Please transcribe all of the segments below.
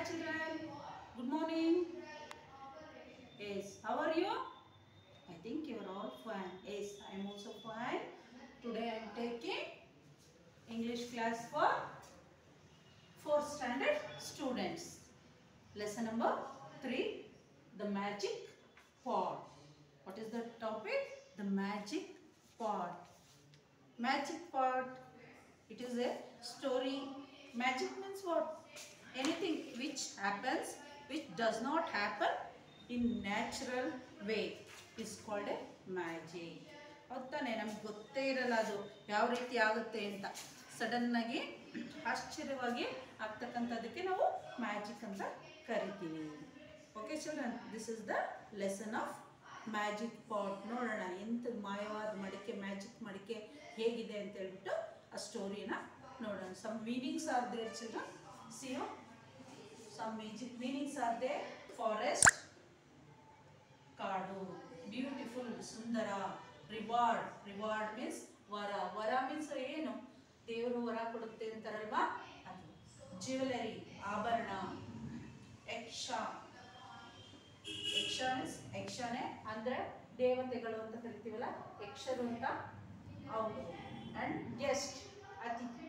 children. Good morning. Yes, how are you? I think you are all fine. Yes, I am also fine. Today I am taking English class for 4th standard students. Lesson number 3, the magic pot. What is the topic? The magic pot. Magic pot. It is a story. Magic means what? Anything which happens, which does not happen in natural way is called a magic. ಹೌದಾನೆ, ನಮ್ಗೆ ಗೊತ್ತೇ ಇರಲ್ಲ ಅದು ಯಾವ ರೀತಿ ಆಗುತ್ತೆ ಅಂತ. ಸಡನ್ನಾಗಿ ಆಶ್ಚರ್ಯವಾಗಿ ಆಗ್ತಕ್ಕಂಥದ್ದಕ್ಕೆ ನಾವು ಮ್ಯಾಜಿಕ್ ಅಂತ ಕರಿತೀವಿ. Okay children, this is the lesson of magic pot. ನೋಡೋಣ ಎಂಥ ಮಾಯವಾದ ಮಡಿಕೆ, ಮ್ಯಾಜಿಕ್ ಮಡಿಕೆ ಹೇಗಿದೆ ಅಂತ ಹೇಳ್ಬಿಟ್ಟು ಆ ಸ್ಟೋರಿನ ನೋಡೋಣ. Some meanings are there children. See you some magic meanings are there. Forest, kaadu, beautiful, sundara. Reward, reward means vara. Vara means ಏನು? ದೇವರು ವರ ಕೊಡುತ್ತೆ ಅಂತಾರಲ್ವಾ ಅದು. ಜ್ಯುವೆಲರಿ, ಆಭರಣ. ಯಕ್ಷ, ಯಕ್ಷ ಮೀನ್ಸ್ ಯಕ್ಷನೇ ಅಂದ್ರೆ ದೇವತೆಗಳು ಅಂತ ಕರಿತೀವಲ್ಲ, ಯಕ್ಷರು ಅಂತ ಅವರು. ಅಂಡ್ ಗೆಸ್ಟ್, ಅತಿಥಿ.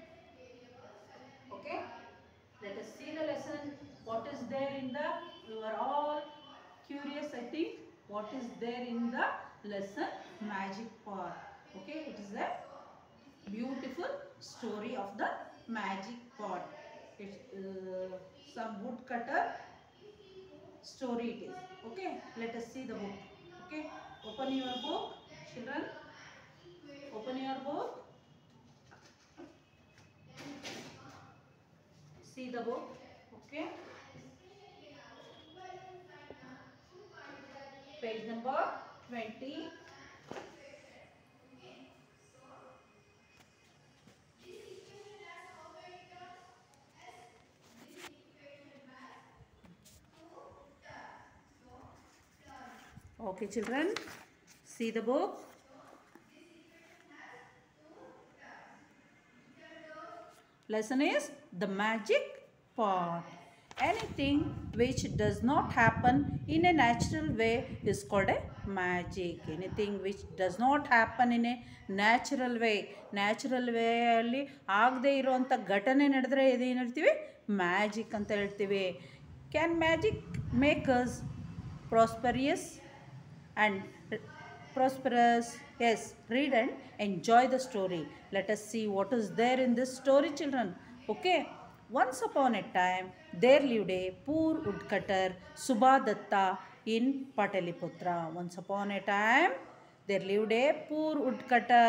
Okay, let us see the lesson. What is there in the, you are all curious I think, what is there in the lesson magic pot. Okay, it is a beautiful story of the magic pot. It's some woodcutter story it is. Okay, let us see the book. Okay, open your book children, open your book, see the book. Okay, page number 20. Okay children, see the book. Lesson is the magic pot. Anything which does not happen in a natural way is called a magic. Anything which does not happen in a natural way. Natural way ಅಲ್ಲಿ ಆಗದೆ ಇರುವಂಥ ಘಟನೆ ನಡೆದರೆ ಏನು ಹೇಳ್ತೀವಿ? Magic ಅಂತ ಹೇಳ್ತೀವಿ. Can magic make us prosperous and prosperous? Yes, read and enjoy the story. Let us see what is there in this story children. Okay, once upon a time there lived a poor woodcutter Subhadatta in Pataliputra. Once upon a time there lived a poor woodcutter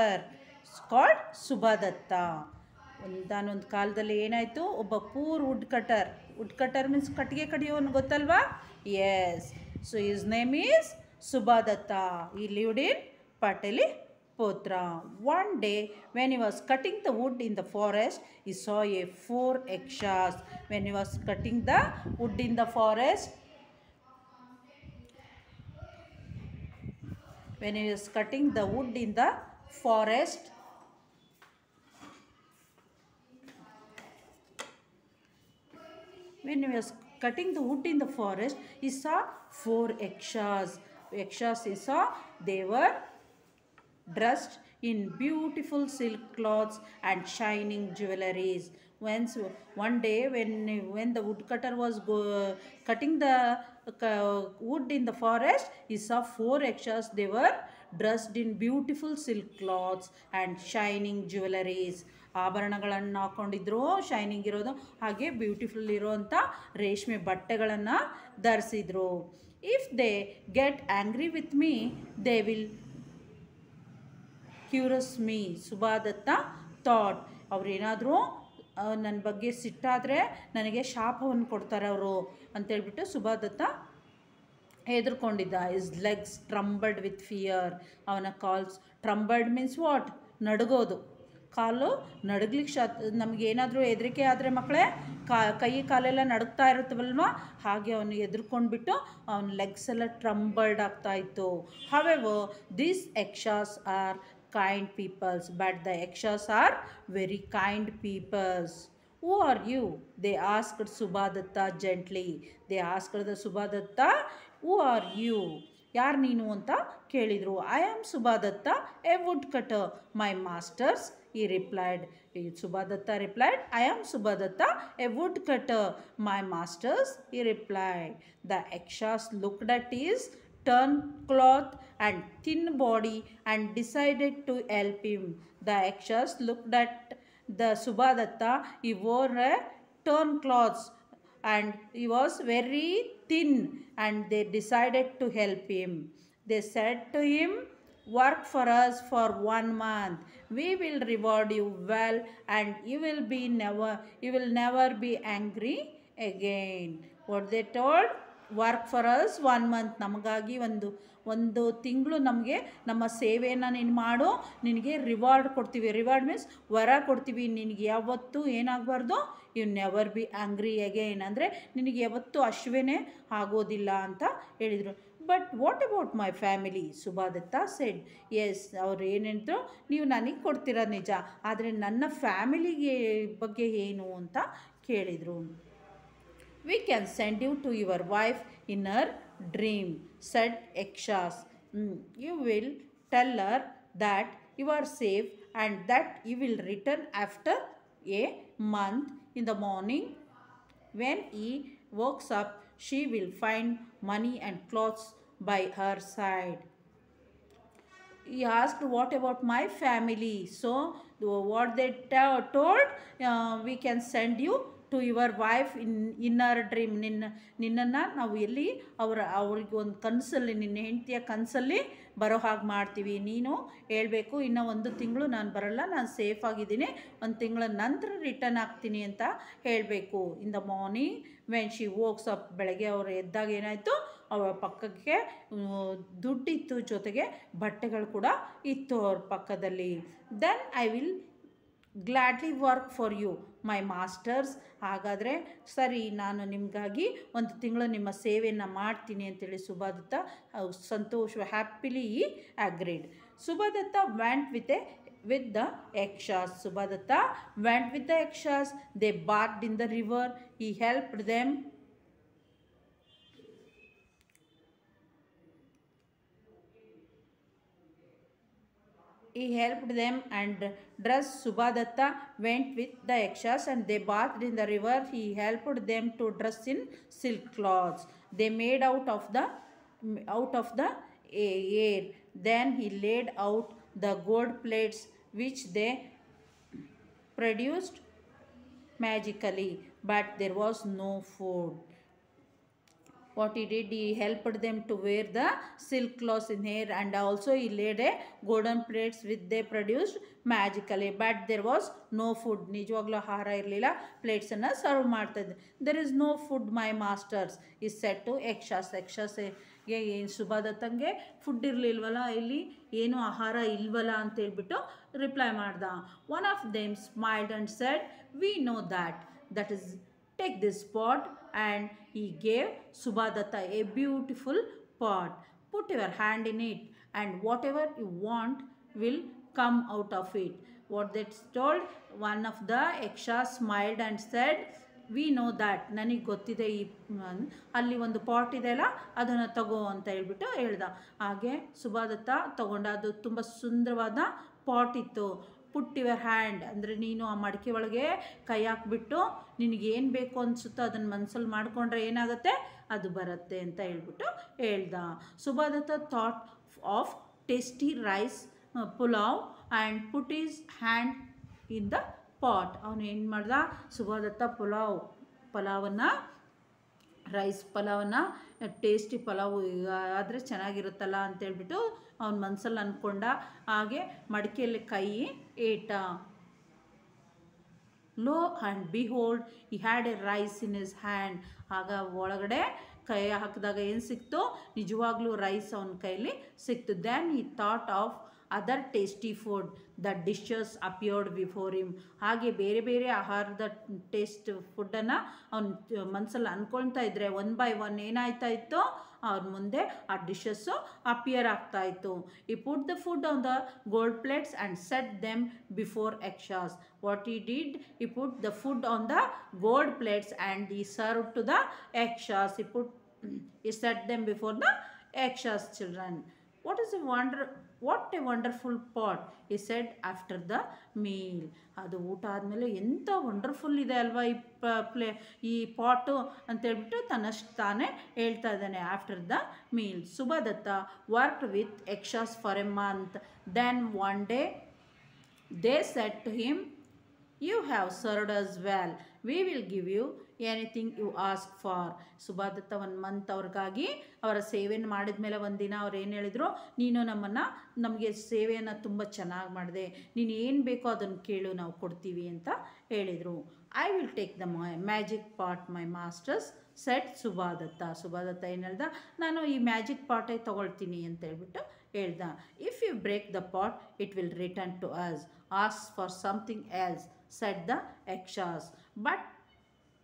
called Subhadatta. ಒಂದಾನೊಂದು ಕಾಲದಲ್ಲಿ ಏನಾಯಿತು, ಒಬ್ಬ poor wood cutter means ಕಟ್ಟಿಗೆ ಕಡಿಯೋನು ಗೊತ್ತಲ್ವಾ? Yes, so his name is Subhadatta. He lived in Pataliputra. One day when he was cutting the wood in the forest, he saw a 4 yakshas. When he was cutting the wood in the forest, when he was cutting the wood in the forest, when he was cutting the wood in the forest, he saw 4 yakshas. Yakshas he saw, they were dressed in beautiful silk cloths and shining jewelries. One day when the woodcutter was cutting the wood in the forest, he saw 4 yakshas. They were dressed in beautiful silk cloths and shining jewelries. ಆಭರಣಗಳನ್ನು ಹಾಕ್ಕೊಂಡಿದ್ರು, shining ಇರೋದು, ಹಾಗೆ beautiful ಇರೋವಂಥ ರೇಷ್ಮೆ ಬಟ್ಟೆಗಳನ್ನು ಧರಿಸಿದ್ರು. If they get angry with me they will curse me. Subhadatta thought, ಅವ್ರೇನಾದರೂ ನನ್ನ ಬಗ್ಗೆ ಸಿಟ್ಟಾದರೆ ನನಗೆ ಶಾಪವನ್ನು ಕೊಡ್ತಾರೆ ಅವರು ಅಂತೇಳ್ಬಿಟ್ಟು ಸುಭಾದತ್ತ ಹೆದರ್ಕೊಂಡಿದ್ದ. His legs trembled with fear. ಅವನ ಕಾಲ್ಸ್ ಟ್ರಂಬಲ್ಡ್ ಮೀನ್ಸ್ ವಾಟ್? ನಡುಗೋದು. ಕಾಲು ನಡುಗ್ಲಿಕ್ಕೆ ನಮಗೇನಾದರೂ ಹೆದರಿಕೆ ಆದರೆ ಮಕ್ಕಳೇ ಕೈ ಕಾಲೆಲ್ಲ ನಡುಗ್ತಾ ಇರುತ್ತವಲ್ವ, ಹಾಗೆ ಅವನು ಎದುರ್ಕೊಂಡ್ಬಿಟ್ಟು ಅವನ ಲೆಗ್ಸ್ ಎಲ್ಲ ಟ್ರಂಬಲ್ಡ್ ಆಗ್ತಾಯಿತ್ತು. However these Yakshas are kind peoples, but the yakshas are very kind peoples. Who are you? They asked Subhadatta gently. They asked the Subhadatta, who are you? ಯಾರು ನೀನು ಅಂತ ಕೇಳಿದರು. I am Subhadatta, a woodcutter. My masters, he replied. Subhadatta replied, I am Subhadatta, a woodcutter. My masters, he replied. The Yakshas looked at his torn cloth and thin body and decided to help him. The Yakshas looked at the Subhadatta. He wore a torn clothes and he was very thin, and they decided to help him. They said to him, work for us for 1 month. We will reward you well, and you will never be angry again. What they told? Work for us 1 month. ನಮಗಾಗಿ ಒಂದು ತಿಂಗಳು ನಮಗೆ ನಮ್ಮ ಸೇವೆಯನ್ನು ನೀನು ಮಾಡು, ನಿನಗೆ reward ಕೊಡ್ತೀವಿ. ರಿವಾರ್ಡ್ ಮೀನ್ಸ್ ವರ ಕೊಡ್ತೀವಿ. ನಿನಗೆ ಯಾವತ್ತೂ ಏನಾಗಬಾರ್ದು, you never be angry again, ಅಂದರೆ ನಿನಗೆ ಯಾವತ್ತೂ ಅಶ್ವೇನೇ ಆಗೋದಿಲ್ಲ ಅಂತ ಹೇಳಿದರು. But what about my family? Subhadatta said. Yes, ಅವ್ರು ಏನೇಳಿದ್ರು, ನೀವು ನನಗೆ ಕೊಡ್ತೀರ ನಿಜ, ಆದರೆ ನನ್ನ ಫ್ಯಾಮಿಲಿಗೆ ಬಗ್ಗೆ ಏನು ಅಂತ ಕೇಳಿದರು. We can send you to your wife in her dream, said Yakshas. You will tell her that you are safe and that you will return after a month. In the morning, when he wakes up, she will find money and clothes by her side. He asked, what about my family? So what they told, we can send you to your wife in our dream. ನಿನ್ನನ್ನು ನಾವು ಎಲ್ಲಿ ಅವ್ರಿಗೆ ಒಂದು ಕನಸಲ್ಲಿ, ನಿನ್ನ ಹೆಂಡತಿಯ ಕನಸಲ್ಲಿ ಬರೋ ಹಾಗೆ ಮಾಡ್ತೀವಿ. ನೀನು ಹೇಳಬೇಕು, ಇನ್ನೂ 1 ತಿಂಗಳು ನಾನು ಬರೋಲ್ಲ, ನಾನು ಸೇಫ್ ಆಗಿದ್ದೀನಿ, 1 ತಿಂಗಳ ನಂತರ ರಿಟರ್ನ್ ಆಗ್ತೀನಿ ಅಂತ ಹೇಳಬೇಕು. In the morning when she Volks up, ಬೆಳಗ್ಗೆ ಅವರು ಎದ್ದಾಗ ಏನಾಯಿತು, ಅವರ ಪಕ್ಕಕ್ಕೆ ದುಡ್ಡಿತ್ತು, ಜೊತೆಗೆ ಬಟ್ಟೆಗಳು ಕೂಡ ಇತ್ತು ಅವ್ರ ಪಕ್ಕದಲ್ಲಿ. Then I will gladly work for you my masters. ಹಾಗಾದರೆ ಸರಿ, ನಾನು ನಿಮಗಾಗಿ 1 ತಿಂಗಳು ನಿಮ್ಮ ಸೇವೆಯನ್ನು ಮಾಡ್ತೀನಿ ಅಂತೇಳಿ ಸುಭಾದತ್ತ ಸಂತೋಷ happily agreed. Subhadatta went with the Yakshas. Subhadatta went with the Yakshas. They bathed in the river. He helped them. He helped them and dressed. Subhadatta went with the Yakshas and they bathed in the river. He helped them to dress in silk cloths they made out of the air. Then he laid out the gold plates which they produced magically, but there was no food. What he did, he helped them to wear the silk cloths in hair, and also he laid a golden plates which they produced magically, but there was no food. ನಿಜವಾಗ್ಲೂ ಆಹಾರ ಇರಲಿಲ್ಲ, ಪ್ಲೇಟ್ಸನ್ನು serve ಮಾಡ್ತಾಯಿದ್ದೆ. there is no food, my masters, is said to Yakshas. ಯಕ್ಷಸ್ಗೆ ಏನು ಸುಭಾದತ್ತಂಗೆ food ಇರಲಿಲ್ವಲ್ಲ, ಇಲ್ಲಿ ಏನು ಆಹಾರ ಇಲ್ವಲ್ಲ ಅಂತೇಳ್ಬಿಟ್ಟು ರಿಪ್ಲೈ ಮಾಡ್ದ. One of them smiled and said, we know that is, take this pot, and he gave Subhadatta a beautiful pot. Put your hand in it and whatever you want will come out of it. What they told, one of the Yakshas smiled and said, we know that, ನನಗೆ ಗೊತ್ತಿದೆ, ಈ ಅಲ್ಲಿ ಒಂದು pot ಇದೆಯಲ್ಲ ಅದನ್ನು ತಗೋ ಅಂತ ಹೇಳ್ದ. ಹಾಗೆ ಸುಭಾದತ್ತ ತಗೊಂಡ. ಅದು ತುಂಬ ಸುಂದರವಾದ ಪಾಟ್ ಇತ್ತು. ಪುಟ್ ಯುವರ್ ಹ್ಯಾಂಡ್ ಅಂದರೆ ನೀನು ಆ ಮಡಿಕೆ ಒಳಗೆ ಕೈ ಹಾಕ್ಬಿಟ್ಟು ನಿನಗೇನು ಬೇಕು ಅನಿಸುತ್ತೋ ಅದನ್ನು ಮನಸ್ಸಲ್ಲಿ ಮಾಡಿಕೊಂಡ್ರೆ ಏನಾಗುತ್ತೆ, ಅದು ಬರುತ್ತೆ ಅಂತ ಹೇಳ್ದ. Subhadatta thought of tasty rice pulao and put his hand in the pot. ಅವನು ಏನು ಮಾಡ್ದ, ಸುಭಾದತ್ತ ರೈಸ್ ಪಲಾವನ್ನು ಟೇಸ್ಟಿ ಪಲಾವು ಆದರೆ ಚೆನ್ನಾಗಿರುತ್ತಲ್ಲ ಅಂತೇಳ್ಬಿಟ್ಟು ಅವನ ಮನಸ್ಸಲ್ಲಿ ಅಂದ್ಕೊಂಡ. ಹಾಗೆ ಮಡಿಕೆಯಲ್ಲಿ ಕೈ ಏಟ. Lo and behold he had a rice in his hand. ಆಗ ಒಳಗಡೆ ಕೈ ಹಾಕಿದಾಗ ಏನು ಸಿಕ್ತು, ನಿಜವಾಗ್ಲೂ ರೈಸ್ ಅವನ ಕೈಲಿ ಸಿಕ್ತು. Then he thought of other tasty food the dishes appeared before him. ಹಾಗೆ ಬೇರೆ ಬೇರೆ ಆಹಾರದ ಟೇಸ್ಟ್ ಫುಡ್ಡನ್ನು ಅವ್ನು ಮನಸ್ಸಲ್ಲಿ ಅಂದ್ಕೊಳ್ತಾ ಇದ್ದರೆ ಒನ್ ಬೈ ಒನ್ ಏನಾಯ್ತಾ ಇತ್ತು, ಅವ್ರ ಮುಂದೆ ಆ ಡಿಶಸ್ಸು ಅಪಿಯರ್ ಆಗ್ತಾ ಇತ್ತು. He put the food on the gold plates and set them before Yakshas. What he did, he put the food on the gold plates and he served to the yakshas. He set them before the yakshas children. What a wonderful pot, he said after the meal. ಅದು ಊಟ ಆದಮೇಲೆ ಎಂಥ wonderful ಇದೆ ಅಲ್ವಾ ಈ ಪಾಟು ಅಂತೇಳ್ಬಿಟ್ಟು ತನ್ನಷ್ಟು ತಾನೇ ಹೇಳ್ತಾ ಇದ್ದಾನೆ. After the meal Subhadatta worked with Yakshas for a month. Then one day they said to him, You have served us well. We will give you anything you ask for. ಸುಭಾದತ್ತ ಒಂದು ಮಂತ್ ಅವ್ರಿಗಾಗಿ ಅವರ ಸೇವೆಯನ್ನು ಮಾಡಿದ ಮೇಲೆ ಒಂದಿನ ಅವ್ರು ಏನು ಹೇಳಿದರು, ನೀನು ನಮಗೆ ಸೇವೆಯನ್ನು ತುಂಬ ಚೆನ್ನಾಗಿ ಮಾಡಿದೆ, ನೀನು ಏನು ಬೇಕೋ ಅದನ್ನು ಕೇಳು, ನಾವು ಕೊಡ್ತೀವಿ ಅಂತ ಹೇಳಿದರು. I will take the magic pot my masters said Subhadatta. Subhadatta ಏನು ಹೇಳ್ದ, ನಾನು ಈ ಮ್ಯಾಜಿಕ್ ಪಾಟೇ ತೊಗೊಳ್ತೀನಿ ಅಂತ ಹೇಳ್ಬಿಟ್ಟು ಹೇಳ್ದ. If you break the pot it will return to us. Ask for something else said the Yakshas. But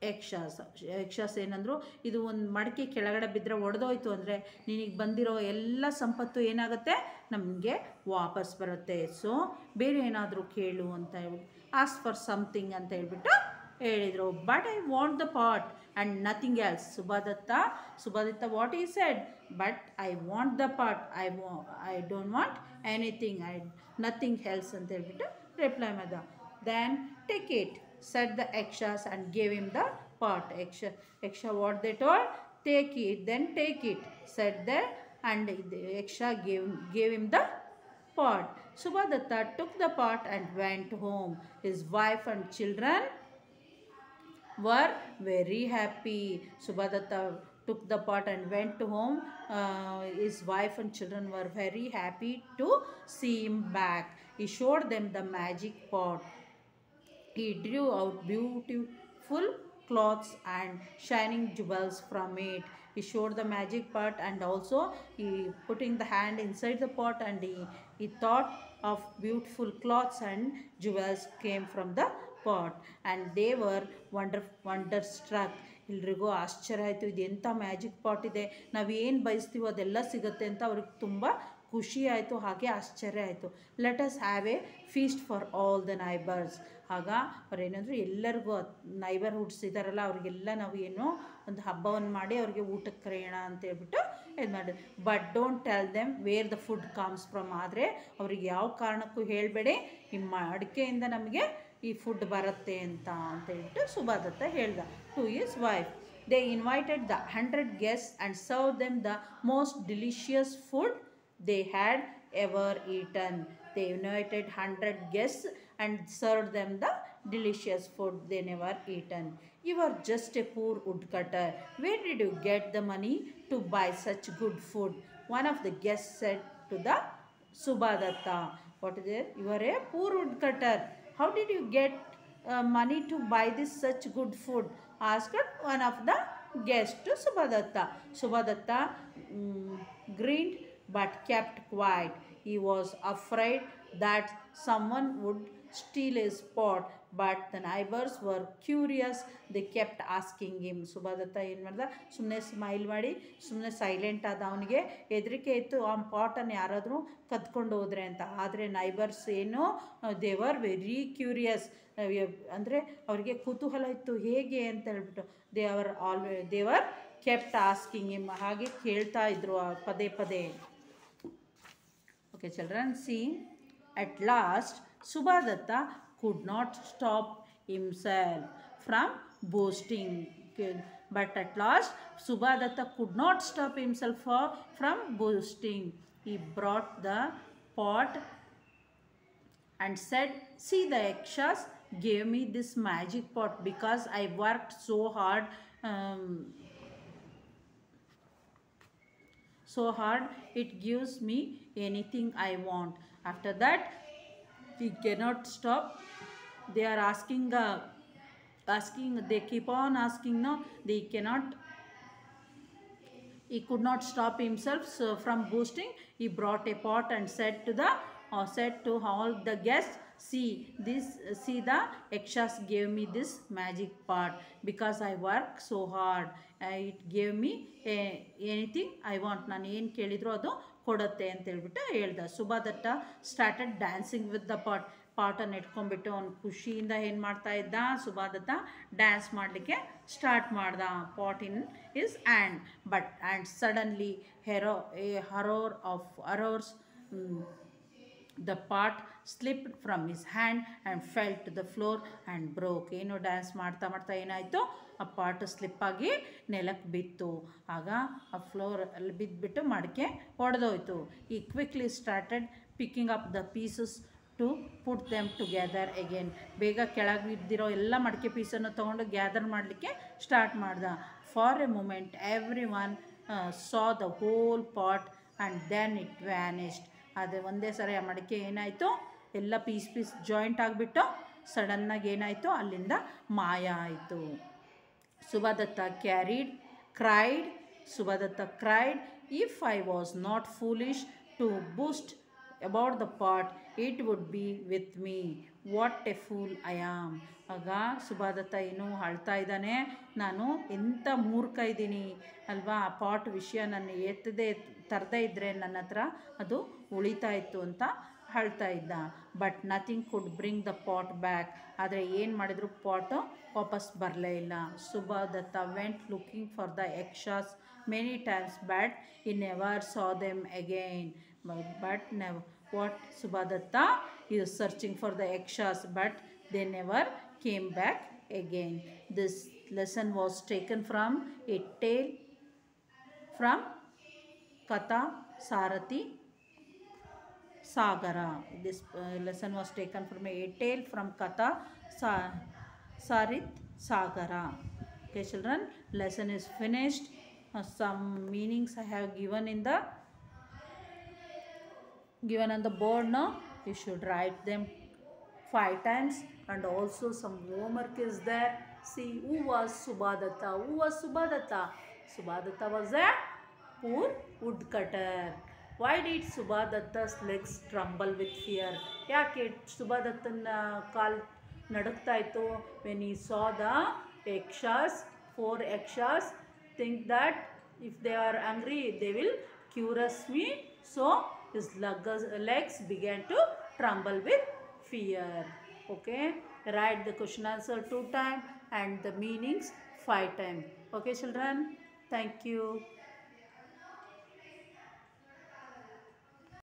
Yakshas ಏನಂದರು, ಇದು ಒಂದು ಮಡಿಕೆ ಕೆಳಗಡೆ ಬಿದ್ದರೆ ಒಡೆದೋಯ್ತು ಅಂದರೆ ನಿನಗೆ ಬಂದಿರೋ ಎಲ್ಲ ಸಂಪತ್ತು ಏನಾಗುತ್ತೆ, ನಮಗೆ ವಾಪಸ್ ಬರುತ್ತೆ. ಸೊ ಬೇರೆ ಏನಾದರೂ ಕೇಳು ಅಂತ ಹೇಳ್ಬಿಟ್ಟು ಆಸ್ಕ್ ಫಾರ್ ಸಮಥಿಂಗ್ ಅಂತ ಹೇಳ್ಬಿಟ್ಟು ಹೇಳಿದರು. But I want the pot and nothing else. Subhadatta what he said, but I want the pot, I don't want anything, nothing else ಅಂತ ಹೇಳ್ಬಿಟ್ಟು ರಿಪ್ಲೈ ಮಾಡಿದ. Then take it, said the yakshas and gave him the pot. Yaksha what they told, take it, then take it, said that, and the yaksha gave him the pot. Subhadatta took the pot and went home. His wife and children were very happy. Subhadatta took the pot and went home. His wife and children were very happy to see him back. He showed them the magic pot. He drew out beautiful cloths and shining jewels from it. He showed the magic pot, and also he putting the hand inside the pot, and he thought of beautiful cloths and jewels came from the pot, and they were wonderstruck. ಎಲ್ರಿಗೂ ಆಶ್ಚರ್ಯ ಆಯಿತು, ಇದು ಎಂಥ magic pot ಇದೆ, ನಾವೇನು ಬಯಸ್ತೀವೋ ಅದೆಲ್ಲ ಸಿಗುತ್ತೆ ಅಂತ ಅವ್ರಿಗೆ ತುಂಬ ಖುಷಿ ಆಯಿತು, ಹಾಗೆ ಆಶ್ಚರ್ಯ ಆಯಿತು. Let us have A feast for all the neighbours. ಆಗ ಅವ್ರೇನಂದ್ರು ಎಲ್ಲರಿಗೂ ನೈಬರ್ಹುಡ್ಸ್ ಇದ್ದಾರಲ್ಲ ಅವ್ರಿಗೆಲ್ಲ ನಾವು ಏನೋ ಒಂದು ಹಬ್ಬವನ್ನು ಮಾಡಿ ಅವ್ರಿಗೆ ಊಟಕ್ಕೆ ಕರೆಯೋಣ ಅಂತ ಹೇಳ್ಬಿಟ್ಟು ಇದು ಮಾಡಿದ್ರು. But don't tell them where the food comes from. ಆದರೆ ಅವ್ರಿಗೆ ಯಾವ ಕಾರಣಕ್ಕೂ ಹೇಳಬೇಡಿ ಈ ಅಡಿಕೆಯಿಂದ ನಮಗೆ ಈ ಫುಡ್ ಬರುತ್ತೆ ಅಂತ ಹೇಳ್ಬಿಟ್ಟು ಸುಭಾದತ್ತ ಹೇಳ್ದ to his wife. They invited the 100 guests and served them the most delicious food they had ever eaten. They invited 100 guests and served them the delicious food they never eaten. You are just a poor woodcutter. Where did you get the money to buy such good food? One of the guests said to the Subhadatta. What is it? You are a poor woodcutter. How did you get money to buy this such good food? Asked one of the guests to Subhadatta. Subhadatta grinned but kept quiet. He was afraid that someone would steal his pot, but the neighbors were curious. They kept asking him. ಸುಭಾದತ್ತ ಏನು ಮಾಡ್ದ, ಸುಮ್ಮನೆ smile ಮಾಡಿ ಸುಮ್ಮನೆ silent ಆದ. ಅವನಿಗೆ ಹೆದರಿಕೆ ಇತ್ತು ಆ ಪಾಟನ್ನು ಯಾರಾದರೂ ಕದ್ಕೊಂಡು ಹೋದರೆ ಅಂತ. ಆದರೆ ನೈಬರ್ಸ್ ಏನು, ದೇ ವರ್ ವೆರಿ ಕ್ಯೂರಿಯಸ್, ಅಂದರೆ ಅವರಿಗೆ ಕುತೂಹಲ ಇತ್ತು ಹೇಗೆ ಅಂತ ಹೇಳ್ಬಿಟ್ಟು. They were kept asking him, ಹಾಗೆ ಕೇಳ್ತಾ ಇದ್ರು ಪದೇ ಪದೇ. Okay children, see, at last Subhadatta could not stop himself from boasting. But at last Subhadatta could not stop himself from boasting. He brought the pot and said, see, the yakshas gave me this magic pot because I worked so hard. It gives me anything I want. After that he cannot stop. They are asking, they keep on asking. No, they cannot. He could not stop himself from boasting. He brought a pot and said to the said to all the guests, see the Yakshas gave me this magic pot because I work so hard. It gave me anything I want. ನಾನು ಏನು ಕೇಳಿದ್ರು ಅದು ಕೊಡುತ್ತೆ ಅಂತ ಹೇಳ್ಬಿಟ್ಟು ಹೇಳ್ದ. ಸುಭಾದತ್ತ started dancing with the ಪಾಟನ್ನು ಇಟ್ಕೊಂಡ್ಬಿಟ್ಟು ಅವ್ನು ಖುಷಿಯಿಂದ ಏನು ಮಾಡ್ತಾ ಇದ್ದ, ಸುಭಾದತ್ತ ಡ್ಯಾನ್ಸ್ ಮಾಡಲಿಕ್ಕೆ ಸ್ಟಾರ್ಟ್ ಮಾಡ್ದ. Pot in is and suddenly horrors the pot slipped from his hand and fell to the floor and broke. ಏನು ಡ್ಯಾನ್ಸ್ ಮಾಡ್ತಾ ಮಾಡ್ತಾ ಏನಾಯಿತು, ಆ ಪಾಟ್ ಸ್ಲಿಪ್ ಆಗಿ ನೆಲಕ್ಕೆ ಬಿತ್ತು. ಆಗ ಆ ಫ್ಲೋರ್ ಅಲ್ಲಿ ಬಿದ್ದುಬಿಟ್ಟು ಮಡಿಕೆ ಒಡೆದೋಯ್ತು. ಈ quickly started picking up the pieces to put them together again. ಬೇಗ ಕೆಳಗೆ ಬಿದ್ದಿರೋ ಎಲ್ಲ ಮಡಿಕೆ ಪೀಸನ್ನು ತೊಗೊಂಡು ಗ್ಯಾದರ್ ಮಾಡಲಿಕ್ಕೆ ಸ್ಟಾರ್ಟ್ ಮಾಡ್ದ. For a moment everyone saw the whole pot and then it vanished. ಅದೇ ಒಂದೇ ಸರಿ ಆ ಮಡಿಕೆ ಏನಾಯಿತು, ಎಲ್ಲ ಪೀಸ್ ಜಾಯಿಂಟ್ ಆಗಿಬಿಟ್ಟು ಸಡನ್ನಾಗಿ ಏನಾಯಿತು, ಅಲ್ಲಿಂದ ಮಾಯ ಆಯಿತು. ಸುಭಾದತ್ತ cried, if I was not foolish to boast about the pot, it would be with me. What a fool I am. ಆಗ ಸುಭಾದತ್ತ ಏನು ಅಳ್ತಾ ಇದ್ದಾನೆ, ನಾನು ಎಂಥ ಮೂರ್ಖ ಇದ್ದೀನಿ ಅಲ್ವಾ, ಆ ಪಾಟ್ ವಿಷಯ ನನ್ನ ತರದೇ ಇದ್ದರೆ ನನ್ನ ಹತ್ರ ಅದು ಉಳಿತಾ ಇತ್ತು ಅಂತ ಹೇಳ್ತಾ ಇದ್ದ. But nothing could bring the pot back. ಆದರೆ ಏನು ಮಾಡಿದ್ರು ಪಾಟು ವಾಪಸ್ ಬರಲೇ ಇಲ್ಲ. Subhadatta went looking for the Yakshas many times but he never saw them again. Subhadatta is searching for the yakshas, but they never came back again. This lesson was taken from a tale from Katha Sarathi Sagara. This lesson was taken from a tale from Katha Sarit Sagara. Okay children, lesson is finished. Some meanings I have given on the board now. You should write them 5 times, and also some homework is there. See, who was Subhadatta? Subhadatta was a poor woodcutter. Why did Subhadatta's legs tremble with fear? ಯಾಕೆ ಸುಭಾದತ್ತನ ಕಾಲು ನಡುಕ್ತಾ ಇತ್ತು? when he saw the yakshas, 4 yakshas think that if they are angry they will curse me, so his legs began to tremble with fear. Okay, write the question answer 2 times and the meanings 5 times. Okay children, thank you.